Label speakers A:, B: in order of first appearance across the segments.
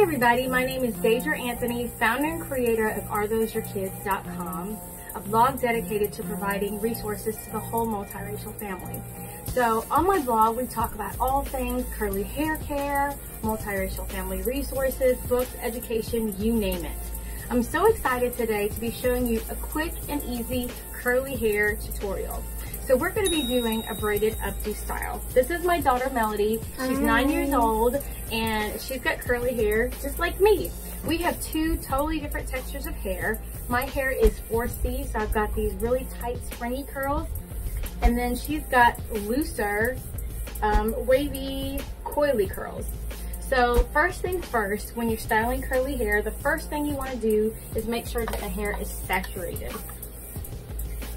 A: everybody, my name is Diedre Anthony, founder and creator of AreThoseYourKids.com, a blog dedicated to providing resources to the whole multiracial family. So on my blog, we talk about all things curly hair care, multiracial family resources, books, education, you name it. I'm so excited today to be showing you a quick and easy curly hair tutorial. So we're going to be doing a braided updo style. This is my daughter Melody. She's 9 years old and she's got curly hair just like me. We have two totally different textures of hair. My hair is 4C, so I've got these really tight springy curls. And then she's got looser, wavy, coily curls. So first things first, when you're styling curly hair, the first thing you want to do is make sure that the hair is saturated.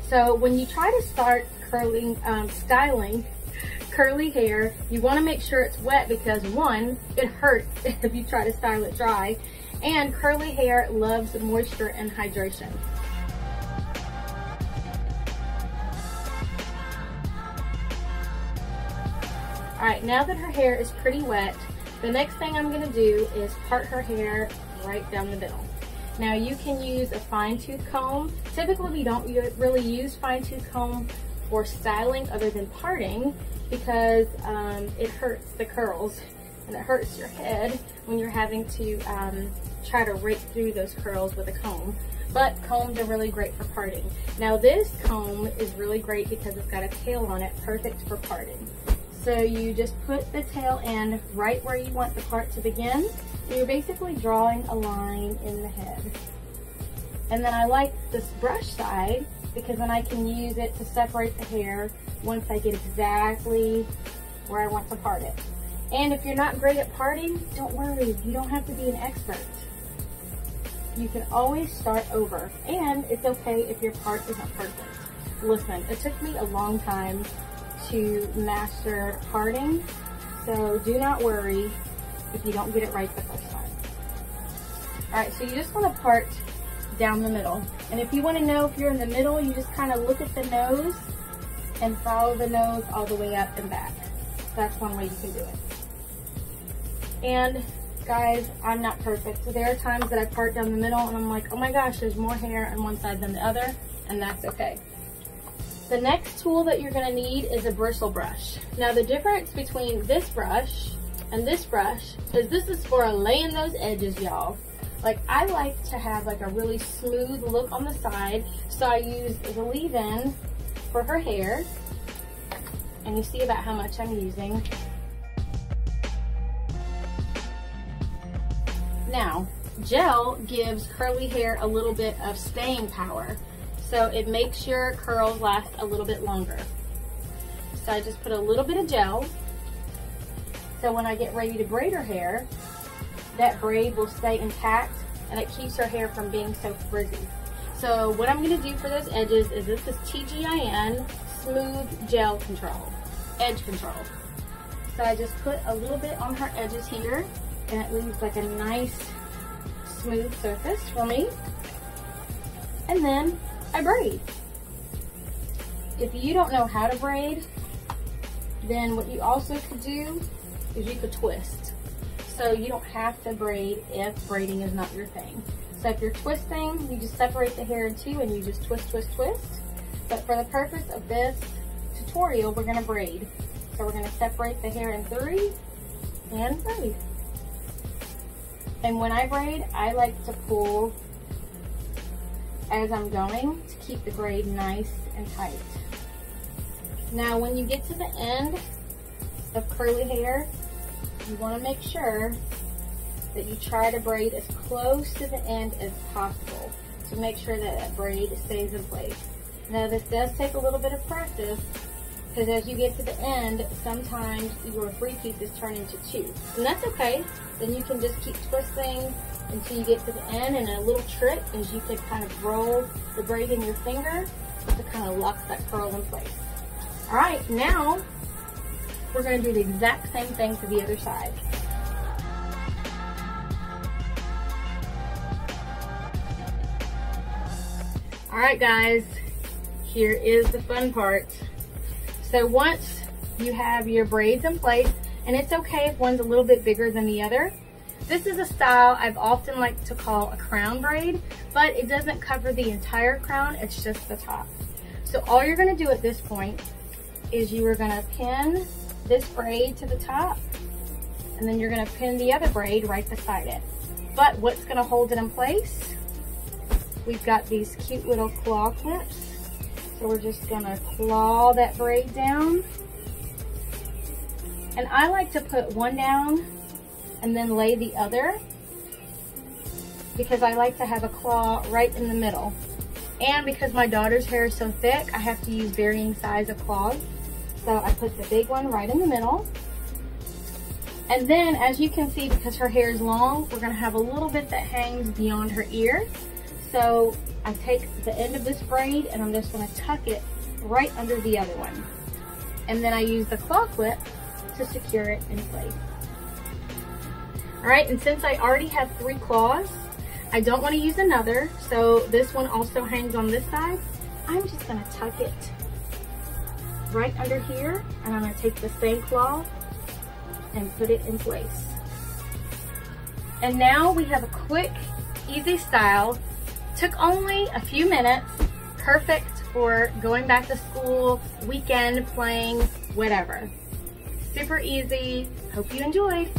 A: So when you try to start styling curly hair, you want to make sure it's wet because one, it hurts if you try to style it dry, and curly hair loves moisture and hydration. Alright, now that her hair is pretty wet, the next thing I'm going to do is part her hair right down the middle. Now you can use a fine-tooth comb. Typically we don't really use fine-tooth comb for styling other than parting because it hurts the curls and it hurts your head when you're having to try to rake through those curls with a comb. But combs are really great for parting. Now this comb is really great because it's got a tail on it, perfect for parting. So you just put the tail end right where you want the part to begin. You're basically drawing a line in the head. And then I like this brush side because then I can use it to separate the hair once I get exactly where I want to part it. And if you're not great at parting, don't worry, you don't have to be an expert. You can always start over, and it's okay if your part isn't perfect. Listen, it took me a long time to master parting, so do not worry if you don't get it right the first time. Alright, so you just want to part down the middle. And if you want to know if you're in the middle, you just kind of look at the nose and follow the nose all the way up and back. That's one way you can do it. And guys, I'm not perfect. So there are times that I part down the middle and I'm like, oh my gosh, there's more hair on one side than the other, and that's okay. The next tool that you're going to need is a bristle brush. Now the difference between this brush and this brush is this is for laying those edges, y'all. Like I like to have like a really smooth look on the side, so I use the Leavein for her hair, and you see about how much I'm using. Now, gel gives curly hair a little bit of staying power, so it makes your curls last a little bit longer. So I just put a little bit of gel, so when I get ready to braid her hair, that braid will stay intact and it keeps her hair from being so frizzy. So what I'm going to do for those edges is this is TGIN Smooth Gel Control, Edge Control. So I just put a little bit on her edges here and it leaves like a nice smooth surface for me. And then I braid. If you don't know how to braid, then what you also could do is you could twist. So you don't have to braid if braiding is not your thing. So if you're twisting, you just separate the hair in two and you just twist, twist, twist. But for the purpose of this tutorial, we're gonna braid. So we're gonna separate the hair in three and braid. And when I braid, I like to pull as I'm going to keep the braid nice and tight. Now when you get to the end of curly hair, you want to make sure that you try to braid as close to the end as possible to make sure that that braid stays in place. Now this does take a little bit of practice because as you get to the end, sometimes your three pieces turn into two. And that's okay. Then you can just keep twisting until you get to the end, and a little trick is you could kind of roll the braid in your finger to kind of lock that curl in place. Alright, now we're going to do the exact same thing to the other side. Alright guys, here is the fun part. So once you have your braids in place, and it's okay if one's a little bit bigger than the other, This is a style I've often liked to call a crown braid, but it doesn't cover the entire crown, it's just the top. So all you're gonna do at this point is you are gonna pin this braid to the top, and then you're gonna pin the other braid right beside it. But what's gonna hold it in place? We've got these cute little claw clips. So we're just gonna claw that braid down. And I like to put one down and then lay the other, because I like to have a claw right in the middle. And because my daughter's hair is so thick, I have to use varying size of claws. So I put the big one right in the middle. And then, as you can see, because her hair is long, we're gonna have a little bit that hangs beyond her ear. So I take the end of this braid and I'm just gonna tuck it right under the other one. And then I use the claw clip to secure it in place. All right, and since I already have 3 claws, I don't want to use another, so this one also hangs on this side. I'm just gonna tuck it right under here, and I'm gonna take the same claw and put it in place. And now we have a quick, easy style. Took only a few minutes, perfect for going back to school, weekend, playing, whatever. Super easy. Hope you enjoyed.